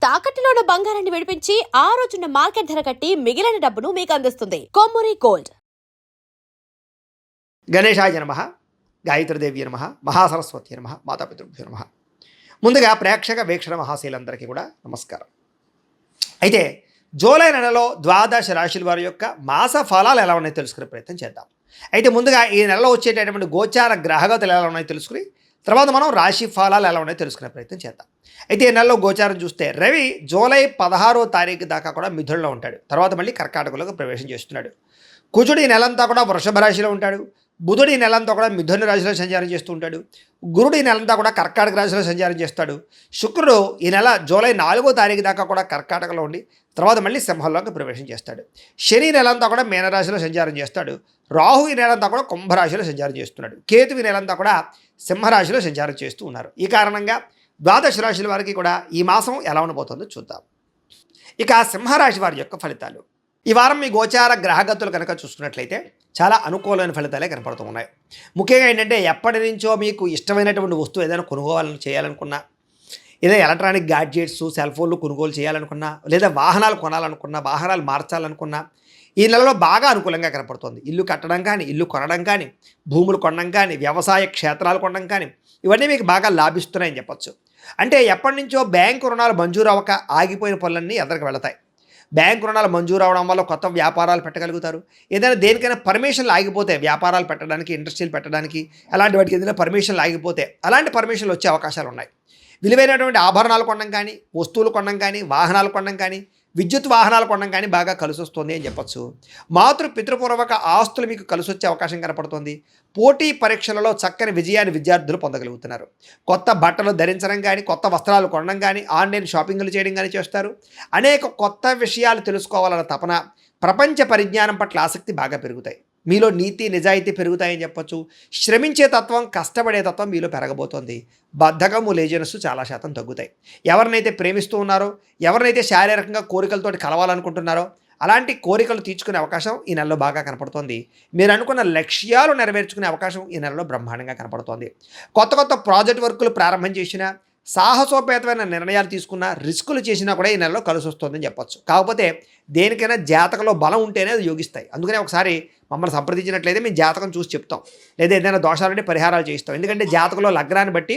తాకట్టులో ఉన్న బంగారాన్ని విడిపించి ఆ రోజున్న మార్కెట్ ధర కట్టి మిగిలిన డబ్బును మీకు అందిస్తుంది కొమ్మూరి గోల్డ్. గణేశాయ నమః, గాయత్రీదేవి నమః, మహాసరస్వతి నమః, మాతాపితృభ్యో నమః. ముందుగా ప్రేక్షక వీక్షణ మహాశీలందరికీ కూడా నమస్కారం. అయితే జూలై నెలలో ద్వాదశ రాశుల వారి యొక్క మాస ఫలాలు ఎలా ఉన్నాయో తెలుసుకునే ప్రయత్నం చేద్దాం. అయితే ముందుగా ఈ నెలలో వచ్చేటటువంటి గోచార గ్రహగతులు ఎలా ఉన్నాయో తెలుసుకుని తర్వాత మనం రాశి ఫలాలు ఎలా ఉన్నాయో తెలుసుకునే ప్రయత్నం చేద్దాం. అయితే ఈ నెలలో గోచారం చూస్తే రవి జూలై 16వ తారీఖు దాకా కూడా మిథునంలో ఉంటాడు. తర్వాత మళ్ళీ కర్కాటకంలోకి ప్రవేశం చేస్తున్నాడు. కుజుడు ఈ నెలంతా కూడా వృషభ రాశిలో ఉంటాడు. బుధుడు ఈ నెలంతా కూడా మిథున రాశిలో సంచారం చేస్తూ ఉంటాడు. గురుడు ఈ నెలంతా కూడా కర్కాటక రాశిలో సంచారం చేస్తాడు. శుక్రుడు ఈ నెల జూలై 4వ తారీఖు దాకా కూడా కర్కాటకలో ఉండి తర్వాత మళ్ళీ సింహంలోకి ప్రవేశం చేస్తాడు. శని నెలంతా కూడా మీనరాశిలో సంచారం చేస్తాడు. రాహు ఈ నెలంతా కూడా కుంభరాశిలో సంచారం చేస్తున్నాడు. కేతు ఈ నెలంతా కూడా సింహరాశిలో సంచారం చేస్తూ ఉన్నారు. ఈ కారణంగా ద్వాదశ రాశుల వారికి కూడా ఈ మాసం ఎలా ఉండబోతుందో చూద్దాం. ఇక సింహరాశి వారి యొక్క ఫలితాలు. ఈ వారం మీ గోచార గ్రహగతులు కనుక చూసుకున్నట్లయితే చాలా అనుకూలమైన ఫలితాలే కనపడుతూ ఉన్నాయి. ముఖ్యంగా ఏంటంటే ఎప్పటి నుంచో మీకు ఇష్టమైనటువంటి వస్తువు ఏదైనా కొనుగోలు చేయాలనుకున్నా, ఏదైనా ఎలక్ట్రానిక్ గ్యాడ్జెట్స్ సెల్ ఫోన్లు కొనుగోలు చేయాలనుకున్నా, లేదా వాహనాలు కొనాలనుకున్నా, వాహనాలు మార్చాలనుకున్నా ఈ నెలలో బాగా అనుకూలంగా కనపడుతుంది. ఇల్లు కట్టడం కానీ, ఇల్లు కొనడం కానీ, భూములు కొనడం కానీ, వ్యవసాయ క్షేత్రాలు కొనడం కానీ ఇవన్నీ మీకు బాగా లాభిస్తున్నాయని చెప్పచ్చు. అంటే ఎప్పటి నుంచో బ్యాంకు రుణాలు మంజూరు అవ్వక ఆగిపోయిన పనులన్నీ ఎదరికి వెళతాయి. బ్యాంకు రుణాలు మంజూరు అవడం వల్ల కొత్త వ్యాపారాలు పెట్టగలుగుతారు. ఏదైనా దేనికైనా పర్మిషన్లు ఆగిపోతే, వ్యాపారాలు పెట్టడానికి, ఇండస్ట్రీలు పెట్టడానికి, అలాంటి వాటికి ఏదైనా పర్మిషన్లు ఆగిపోతే అలాంటి పర్మిషన్లు వచ్చే అవకాశాలు ఉన్నాయి. విలువైనటువంటి ఆభరణాలు కొనడం కానీ, వస్తువులు కొనడం కానీ, వాహనాలు కొనడం కానీ, విద్యుత్ వాహనాలు కొనడం కానీ బాగా కలిసి వస్తుంది అని చెప్పచ్చు. పితృపూర్వక ఆస్తులు మీకు కలిసి వచ్చే అవకాశం కనపడుతుంది. పోటీ పరీక్షలలో చక్కని విజయాన్ని విద్యార్థులు పొందగలుగుతున్నారు. కొత్త బట్టలు ధరించడం కానీ, కొత్త వస్త్రాలు కొనడం కానీ, ఆన్లైన్ షాపింగ్లు చేయడం కానీ చేస్తారు. అనేక కొత్త విషయాలు తెలుసుకోవాలన్న తపన, ప్రపంచ పరిజ్ఞానం పట్ల ఆసక్తి బాగా పెరుగుతాయి. మీలో నీతి నిజాయితీ పెరుగుతాయని చెప్పచ్చు. శ్రమించే తత్వం, కష్టపడే తత్వం మీలో పెరగబోతోంది. బద్ధకము, లేజినెస్ చాలా శాతం తగ్గుతాయి. ఎవరినైతే ప్రేమిస్తూ ఉన్నారో, ఎవరినైతే శారీరకంగా కోరికలతోటి కలవాలనుకుంటున్నారో అలాంటి కోరికలు తీర్చుకునే అవకాశం ఈ నెలలో బాగా కనపడుతోంది. మీరు అనుకున్న లక్ష్యాలు నెరవేర్చుకునే అవకాశం ఈ నెలలో బ్రహ్మాండంగా కనపడుతోంది. కొత్త కొత్త ప్రాజెక్ట్ వర్కులు ప్రారంభం చేసినా, సాహసోపేతమైన నిర్ణయాలు తీసుకున్నా, రిస్కులు చేసినా కూడా ఈ నెలలో కలిసి వస్తుందని చెప్పచ్చు. కాకపోతే దేనికైనా జాతకంలో బలం ఉంటేనే అది యోగిస్తాయి. అందుకనే ఒకసారి మమ్మల్ని సంప్రదించినట్లయితే మేము జాతకం చూసి చెప్తాం, లేదా ఏదైనా దోషాలంటే పరిహారాలు చేయిస్తాం. ఎందుకంటే జాతకంలో లగ్నాన్ని బట్టి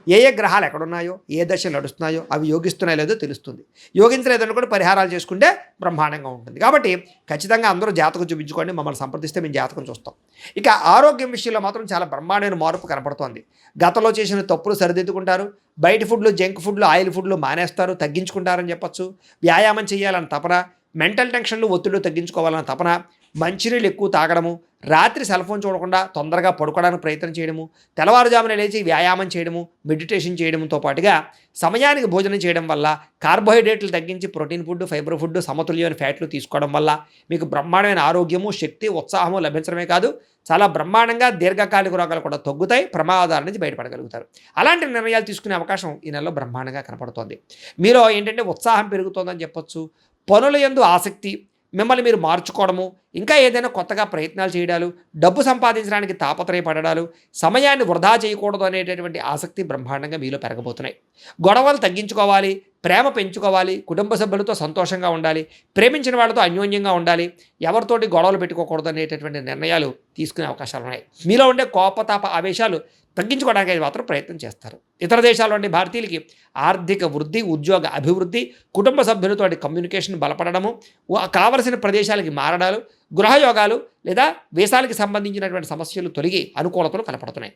ఏ ఏ గ్రహాలు ఎక్కడున్నాయో, ఏ దశలు నడుస్తున్నాయో అవి యోగిస్తున్నాయో లేదో తెలుస్తుంది. యోగించలేదని కూడా పరిహారాలు చేసుకుంటే బ్రహ్మాండంగా ఉంటుంది. కాబట్టి ఖచ్చితంగా అందరూ జాతకం చూపించుకోండి. మమ్మల్ని సంప్రదిస్తే మేము జాతకం చూస్తాం. ఇక ఆరోగ్యం విషయంలో మాత్రం చాలా బ్రహ్మాండమైన మార్పు కనపడుతోంది. గతంలో చేసిన తప్పులు సరిదిద్దుకుంటారు. బయట ఫుడ్లు, జంక్ ఫుడ్లు, ఆయిల్ ఫుడ్లు మానేస్తారు, తగ్గించుకుంటారని చెప్పచ్చు. వ్యాయామం చేయాలన్న తపన, మెంటల్ టెన్షన్లు, ఒత్తిళ్లు తగ్గించుకోవాలన్న తపన, మంచినీళ్ళు ఎక్కువ తాగడము, రాత్రి సెల్ ఫోన్ చూడకుండా తొందరగా పడుకోవడానికి ప్రయత్నం చేయడము, తెల్లవారుజామున లేచి వ్యాయామం చేయడము, మెడిటేషన్ చేయడంతో పాటుగా సమయానికి భోజనం చేయడం వల్ల, కార్బోహైడ్రేట్లు తగ్గించి ప్రోటీన్ ఫుడ్, ఫైబర్ ఫుడ్, సమతుల్యమైన ఫ్యాట్లు తీసుకోవడం వల్ల మీకు బ్రహ్మాండమైన ఆరోగ్యము, శక్తి, ఉత్సాహము లభించడమే కాదు, చాలా బ్రహ్మాండంగా దీర్ఘకాలిక రోగాలు కూడా తగ్గుతాయి. ప్రమాదాల నుంచి బయటపడగలుగుతారు. అలాంటి నిర్ణయాలు తీసుకునే అవకాశం ఈ నెలలో బ్రహ్మాండంగా కనపడుతోంది. మీలో ఏంటంటే ఉత్సాహం పెరుగుతోందని చెప్పొచ్చు. పనుల యందు ఆసక్తి, మిమ్మల్ని మీరు మార్చుకోవడము, ఇంకా ఏదైనా కొత్తగా ప్రయత్నాలు చేయడాలు, డబ్బు సంపాదించడానికి తాపత్రయపడడాలు, సమయాన్ని వృధా చేయకూడదు అనేటటువంటి ఆసక్తి బ్రహ్మాండంగా మీలో పెరగబోతున్నాయి. గొడవలు తగ్గించుకోవాలి, ప్రేమ పెంచుకోవాలి, కుటుంబ సభ్యులతో సంతోషంగా ఉండాలి, ప్రేమించిన వాళ్ళతో అన్యోన్యంగా ఉండాలి, ఎవరితోటి గొడవలు పెట్టుకోకూడదు అనేటటువంటి నిర్ణయాలు తీసుకునే అవకాశాలు ఉన్నాయి. మీలో ఉండే కోపతాప ఆవేశాలు తగ్గించుకోవడానికి మాత్రం ప్రయత్నం చేస్తారు. ఇతర దేశాల్లోని భారతీయులకి ఆర్థిక వృద్ధి, ఉద్యోగ అభివృద్ధి, కుటుంబ సభ్యులతో కమ్యూనికేషన్ బలపడము, కావలసిన ప్రదేశాలకి మారడాలు, గృహయోగాలు లేదా వీసాలకి సంబంధించినటువంటి సమస్యలు తొలగి అనుకూలతలు కనపడుతున్నాయి.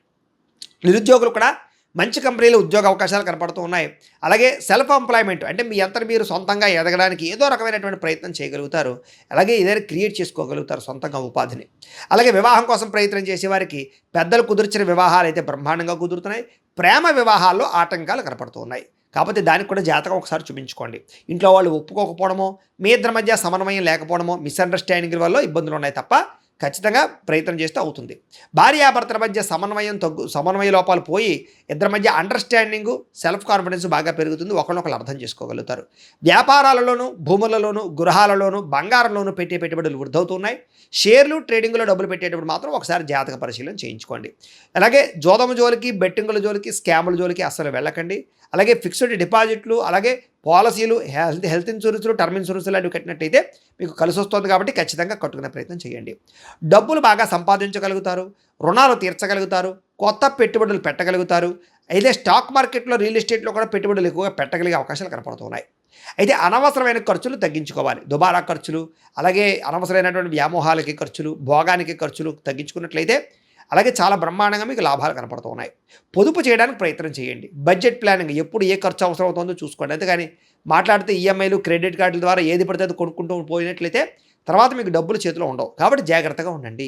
నిరుద్యోగులు కూడా మంచి కంపెనీలో ఉద్యోగ అవకాశాలు కనపడుతూ ఉన్నాయి. అలాగే సెల్ఫ్ ఎంప్లాయ్మెంట్ అంటే మీ అంతా మీరు సొంతంగా ఎదగడానికి ఏదో రకమైనటువంటి ప్రయత్నం చేయగలుగుతారు. అలాగే ఏదైనా క్రియేట్ చేసుకోగలుగుతారు సొంతంగా ఉపాధిని. అలాగే వివాహం కోసం ప్రయత్నం చేసేవారికి పెద్దలు కుదిర్చిన వివాహాలు అయితే బ్రహ్మాండంగా కుదురుతున్నాయి. ప్రేమ వివాహాల్లో ఆటంకాలు కనపడుతూ ఉన్నాయి. కాకపోతే దానికి కూడా జాతకం ఒకసారి చూపించుకోండి. ఇంట్లో వాళ్ళు ఒప్పుకోకపోవడమో, మీ ఇద్దరి మధ్య సమన్వయం లేకపోవడమో, మిస్అండర్స్టాండింగ్ వల్ల ఇబ్బందులు ఉన్నాయి తప్ప ఖచ్చితంగా ప్రయత్నం చేస్తే అవుతుంది. భార్యాభర్తల మధ్య సమన్వయ లోపాలు పోయి ఇద్దరి మధ్య అండర్స్టాండింగు, సెల్ఫ్ కాన్ఫిడెన్స్ బాగా పెరుగుతుంది. ఒకరినొకరు అర్థం చేసుకోగలుగుతారు. వ్యాపారాలలోనూ, భూములలోనూ, గృహాలలోనూ, బంగారంలోనూ పెట్టే పెట్టుబడులు వృద్ధవుతున్నాయి. షేర్లు, ట్రేడింగ్లో డబ్బులు పెట్టేటప్పుడు మాత్రం ఒకసారి జాతక పరిశీలన చేయించుకోండి. అలాగే జోదము జోలికి, బెట్టింగుల జోలికి, స్కాముల జోలికి అస్సలు వెళ్ళకండి. అలాగే ఫిక్స్డ్ డిపాజిట్లు, అలాగే పాలసీలు, హెల్త్ ఇన్సూరెన్స్లు, టర్మ్ ఇన్సూరెన్స్లు లాంటివి కట్టినట్టయితే మీకు కలిసి వస్తుంది కాబట్టి ఖచ్చితంగా కట్టుకునే ప్రయత్నం చేయండి. డబ్బులు బాగా సంపాదించగలుగుతారు, రుణాలు తీర్చగలుగుతారు, కొత్త పెట్టుబడులు పెట్టగలుగుతారు. అయితే స్టాక్ మార్కెట్లో, రియల్ ఎస్టేట్లో కూడా పెట్టుబడులు ఎక్కువగా పెట్టగలిగే అవకాశాలు కనపడుతున్నాయి. అయితే అనవసరమైన ఖర్చులు తగ్గించుకోవాలి. దుబారా ఖర్చులు, అలాగే అనవసరమైనటువంటి వ్యామోహాలకి ఖర్చులు, భోగానికి ఖర్చులు తగ్గించుకున్నట్లయితే అలాగే చాలా బ్రహ్మాండంగా మీకు లాభాలు కనపడుతున్నాయి. పొదుపు చేయడానికి ప్రయత్నం చేయండి. బడ్జెట్ ప్లానింగ్, ఎప్పుడు ఏ ఖర్చు అవసరం అవుతుందో చూసుకోండి. అంతేగాని మాట్లాడితే ఈఎంఐలు, క్రెడిట్ కార్డుల ద్వారా ఏది పడితే అది కొనుక్కుంటూ పోయినట్లయితే తర్వాత మీకు డబ్బులు చేతిలో ఉండవు. కాబట్టి జాగ్రత్తగా ఉండండి.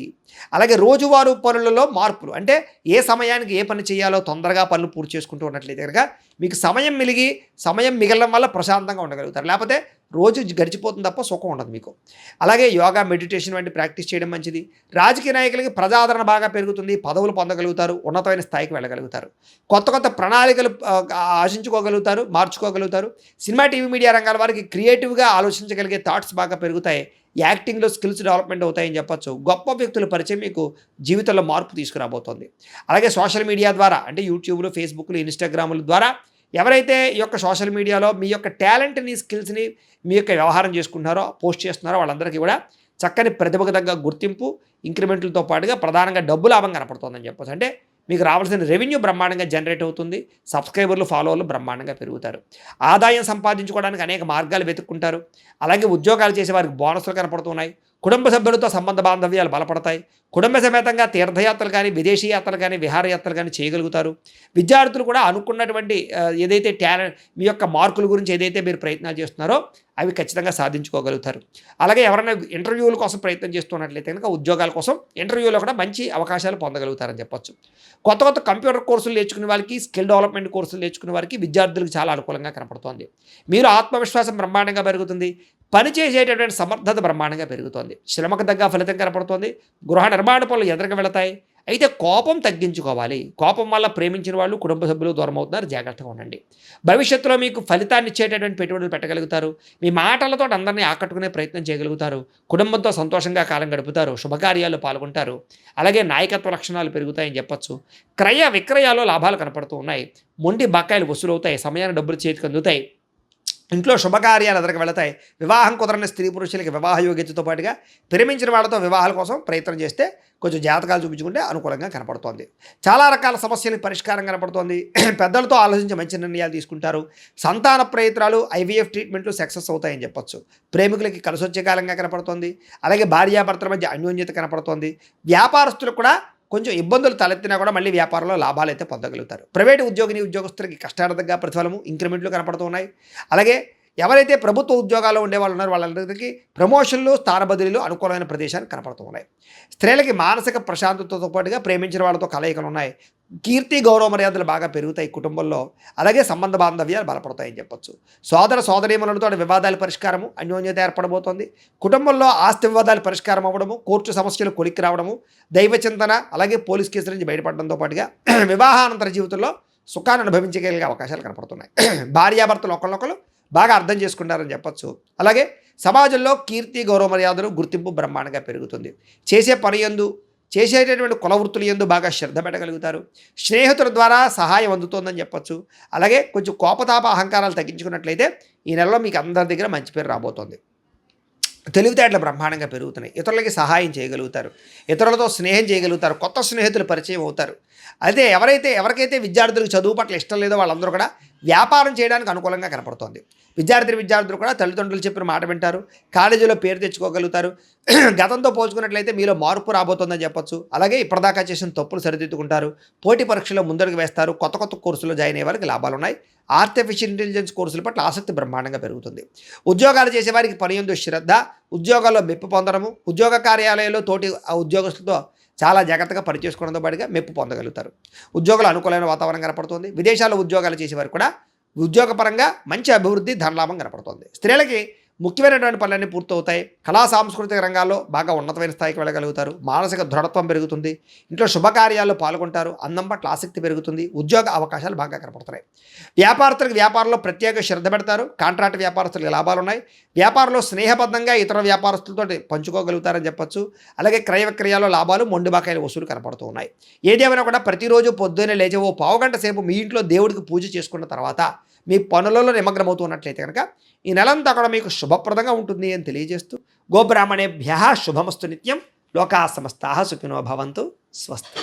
అలాగే రోజువారీ పనులలో మార్పులు, అంటే ఏ సమయానికి ఏ పని చేయాలో తొందరగా పనులు పూర్తి చేసుకుంటూ ఉన్నట్లయితే కనుక మీకు సమయం మిగలడం వల్ల ప్రశాంతంగా ఉండగలుగుతారు. లేకపోతే రోజు గడిచిపోతుంది తప్ప సుఖం ఉండదు మీకు. అలాగే యోగా, మెడిటేషన్ వంటి ప్రాక్టీస్ చేయడం మంచిది. రాజకీయ నాయకులకి ప్రజాదరణ బాగా పెరుగుతుంది, పదవులు పొందగలుగుతారు, ఉన్నతమైన స్థాయికి వెళ్ళగలుగుతారు, కొత్త ప్రణాళికలు ఆశించుకోగలుగుతారు, మార్చుకోగలుగుతారు. సినిమా, టీవీ, మీడియా రంగాల వారికి క్రియేటివ్గా ఆలోచించగలిగే థాట్స్ బాగా పెరుగుతాయి. యాక్టింగ్లో స్కిల్స్ డెవలప్మెంట్ అవుతాయని చెప్పొచ్చు. గొప్ప వ్యక్తుల పరిచయం మీకు జీవితంలో మార్పు తీసుకురాబోతోంది. అలాగే సోషల్ మీడియా ద్వారా, అంటే యూట్యూబ్లు, ఫేస్బుక్లు, ఇన్స్టాగ్రాముల ద్వారా ఎవరైతే ఈ యొక్క సోషల్ మీడియాలో మీ యొక్క టాలెంట్ని, స్కిల్స్ని మీ యొక్క వ్యవహారం చేసుకుంటున్నారో, పోస్ట్ చేస్తున్నారో వాళ్ళందరికీ కూడా చక్కని ప్రతిభకు తగ్గ గుర్తింపు, ఇంక్రిమెంట్లతో పాటుగా ప్రధానంగా డబ్బు లాభం కనపడుతుందని చెప్పొచ్చు. అంటే మీకు రావాల్సిన రెవెన్యూ బ్రహ్మాండంగా జనరేట్ అవుతుంది. సబ్స్క్రైబర్లు, ఫాలోవర్లు బ్రహ్మాండంగా పెరుగుతారు. ఆదాయం సంపాదించుకోవడానికి అనేక మార్గాలు వెతుక్కుంటారు. అలాగే ఉద్యోగాలు చేసే వారికి బోనస్లు కనపడుతున్నాయి. కుటుంబ సభ్యులతో సంబంధ బాంధవ్యాలు బలపడతాయి. కుటుంబ సమేతంగా తీర్థయాత్రలు కానీ, విదేశీ యాత్రలు కానీ, విహారయాత్రలు కానీ చేయగలుగుతారు. విద్యార్థులు కూడా అనుకున్నటువంటి ఏదైతే టాలెంట్, మీ యొక్క మార్కుల గురించి ఏదైతే మీరు ప్రయత్నాలు చేస్తున్నారో అవి ఖచ్చితంగా సాధించుకోగలుగుతారు. అలాగే ఎవరైనా ఇంటర్వ్యూల కోసం ప్రయత్నం చేస్తున్నట్లయితే కనుక ఉద్యోగాల కోసం ఇంటర్వ్యూలో కూడా మంచి అవకాశాలు పొందగలుగుతారని చెప్పొచ్చు. కొత్త కంప్యూటర్ కోర్సులు నేర్చుకునే వారికి, స్కిల్ డెవలప్మెంట్ కోర్సులు నేర్చుకునే వారికి, విద్యార్థులకు చాలా అనుకూలంగా కనపడుతోంది. మీరు ఆత్మవిశ్వాసం బ్రహ్మాండంగా పెరుగుతుంది. పని చేసేటటువంటి సమర్థత బ్రహ్మాండంగా పెరుగుతోంది. శ్రమకు తగ్గ ఫలితం కనపడుతోంది. గృహ నిర్మాణ పనులు ఎదురుగా వెళతాయి. అయితే కోపం తగ్గించుకోవాలి. కోపం వల్ల ప్రేమించిన వాళ్ళు, కుటుంబ సభ్యులు దూరం అవుతున్నారు. జాగ్రత్తగా ఉండండి. భవిష్యత్తులో మీకు ఫలితాన్ని ఇచ్చేటటువంటి పెట్టుబడులు పెట్టగలుగుతారు. మీ మాటలతో అందరినీ ఆకట్టుకునే ప్రయత్నం చేయగలుగుతారు. కుటుంబంతో సంతోషంగా కాలం గడుపుతారు. శుభకార్యాల్లో పాల్గొంటారు. అలాగే నాయకత్వ లక్షణాలు పెరుగుతాయని చెప్పొచ్చు. క్రయ విక్రయాల్లో లాభాలు కనపడుతూ ఉన్నాయి. మొండి బకాయిలు వసూలవుతాయి. సమయాన్ని డబ్బులు చేతికి అందుతాయి. ఇంట్లో శుభకార్యాలు ఎదురుకు వెళతాయి. వివాహం కుదరని స్త్రీ పురుషులకి వివాహ యోగ్యతతో పాటుగా ప్రేమించిన వాళ్ళతో వివాహాల కోసం ప్రయత్నం చేస్తే కొంచెం జాతకాలు చూపించుకుంటే అనుకూలంగా కనపడుతోంది. చాలా రకాల సమస్యలకు పరిష్కారం కనపడుతోంది. పెద్దలతో ఆలోచించి మంచి నిర్ణయాలు తీసుకుంటారు. సంతాన ప్రయత్నాలు, ఐవీఎఫ్ ట్రీట్మెంట్లు సక్సెస్ అవుతాయని చెప్పొచ్చు. ప్రేమికులకి కలిసి వచ్చే కాలంగా కనపడుతోంది. అలాగే భార్యాభర్తల మధ్య అన్యోన్యత కనపడుతోంది. వ్యాపారస్తులకు కూడా కొంచెం ఇబ్బందులు తలెత్తినా కూడా మళ్ళీ వ్యాపారంలో లాభాలు అయితే పొందగలుగుతారు. ప్రైవేటు ఉద్యోగస్తులకి కష్టార్థంగా ప్రతిఫలము, ఇంక్రిమెంట్లు కనపడుతున్నాయి. అలాగే ఎవరైతే ప్రభుత్వ ఉద్యోగాల్లో ఉండేవాళ్ళు ఉన్నారో వాళ్ళందరికీ ప్రమోషన్లు, స్థాన బదిలీలు అనుకూలమైన ప్రదేశాలు కనపడుతూ ఉన్నాయి. స్త్రీలకి మానసిక ప్రశాంతతతో పాటుగా ప్రేమించిన వాళ్ళతో కలయికలు ఉన్నాయి. కీర్తి, గౌరవ మర్యాదలు బాగా పెరుగుతాయి కుటుంబంలో. అలాగే సంబంధ బాంధవ్యాలు బలపడతాయని చెప్పొచ్చు. సోదర సోదరీమణులతో వివాదాల పరిష్కారము, అన్యోన్యత ఏర్పడబోతోంది. కుటుంబంలో ఆస్తి వివాదాలు పరిష్కారం అవ్వడము, కోర్టు సమస్యలు కొలిక్కి రావడము, దైవ చింతన, అలాగే పోలీస్ కేసుల నుంచి బయటపడడంతో పాటుగా వివాహానంతర జీవితంలో సుఖాన్ని అనుభవించగలిగే అవకాశాలు కనపడుతున్నాయి. భార్యాభర్తలు ఒకళ్ళొకళ్ళు బాగా అర్థం చేసుకుంటారని చెప్పొచ్చు. అలాగే సమాజంలో కీర్తి, గౌరవ మర్యాదలు, గుర్తింపు బ్రహ్మాండంగా పెరుగుతుంది. చేసే పని యందు, చేసేటటువంటి కుల వృత్తుల యందు బాగా శ్రద్ధ పెట్టగలుగుతారు. స్నేహితుల ద్వారా సహాయం అందుతోందని చెప్పొచ్చు. అలాగే కొంచెం కోపతాప అహంకారాలు తగ్గించుకున్నట్లయితే ఈ నెలలో మీకు అందరి దగ్గర మంచి పేరు రాబోతోంది. తెలివితేటలు బ్రహ్మాండంగా పెరుగుతున్నాయి. ఇతరులకి సహాయం చేయగలుగుతారు. ఇతరులతో స్నేహం చేయగలుగుతారు. కొత్త స్నేహితులు పరిచయం అవుతారు. అయితే ఎవరికైతే విద్యార్థులకు చదువు పట్ల ఇష్టం లేదో వాళ్ళందరూ కూడా వ్యాపారం చేయడానికి అనుకూలంగా కనపడుతోంది. విద్యార్థులు కూడా తల్లిదండ్రులు చెప్పిన మాట వింటారు. కాలేజీలో పేరు తెచ్చుకోగలుగుతారు. గతంతో పోల్చుకున్నట్లయితే మీలో మార్పు రాబోతోందని చెప్పొచ్చు. అలాగే ఇప్పటిదాకా చేసిన తప్పులు సరిదిద్దుకుంటారు. పోటీ పరీక్షలో ముందడుగు వేస్తారు. కొత్త కోర్సులో జాయిన్ అయ్యే వారికి లాభాలు ఉన్నాయి. ఆర్టిఫిషియల్ ఇంటెలిజెన్స్ కోర్సుల పట్ల ఆసక్తి బ్రహ్మాండంగా పెరుగుతుంది. ఉద్యోగాలు చేసేవారికి పని యందు శ్రద్ధ, ఉద్యోగాల్లో మెప్పు పొందడము, ఉద్యోగ కార్యాలయాల్లో తోటి ఉద్యోగస్తులతో చాలా జాగ్రత్తగా పనిచేసుకోవడంతో పాటుగా మెప్పు పొందగలుగుతారు. ఉద్యోగులు అనుకూలమైన వాతావరణం కనపడుతుంది. విదేశాల్లో ఉద్యోగాలు చేసేవారు కూడా ఉద్యోగపరంగా మంచి అభివృద్ధి, ధనలాభం కనపడుతుంది. స్త్రీలకి ముఖ్యమైనటువంటి పనులన్నీ పూర్తవుతాయి. కళా సాంస్కృతిక రంగాల్లో బాగా ఉన్నతమైన స్థాయికి వెళ్ళగలుగుతారు. మానసిక దృఢత్వం పెరుగుతుంది. ఇంట్లో శుభకార్యాల్లో పాల్గొంటారు. అందం పట్ల ఆసక్తి పెరుగుతుంది. ఉద్యోగ అవకాశాలు బాగా కనపడుతున్నాయి. వ్యాపారస్తులకు వ్యాపారంలో ప్రత్యేక శ్రద్ధ పెడతారు. కాంట్రాక్ట్ వ్యాపారస్తులకు లాభాలు ఉన్నాయి. వ్యాపారంలో స్నేహబద్ధంగా ఇతర వ్యాపారస్తులతో పంచుకోగలుగుతారని చెప్పొచ్చు. అలాగే క్రయ విక్రయాల్లో లాభాలు, మొండి బకాయిల వసూలు కనపడుతూ ఉన్నాయి. ఏదేమైనా కూడా ప్రతిరోజు పొద్దున్నే లేచి ఓ పావుగంట సేపు మీ ఇంట్లో దేవుడికి పూజ చేసుకున్న తర్వాత మీ పనులలో నిమగ్నమవుతూ ఉన్నట్లయితే కనుక ఈ నెలంతా కూడా మీకు శుభప్రదంగా ఉంటుంది అని తెలియజేస్తూ గోబ్రాహ్మణేభ్య శుభమస్తు నిత్యం లోకా సమస్తాః సుఖినో భవంతు స్వస్తి.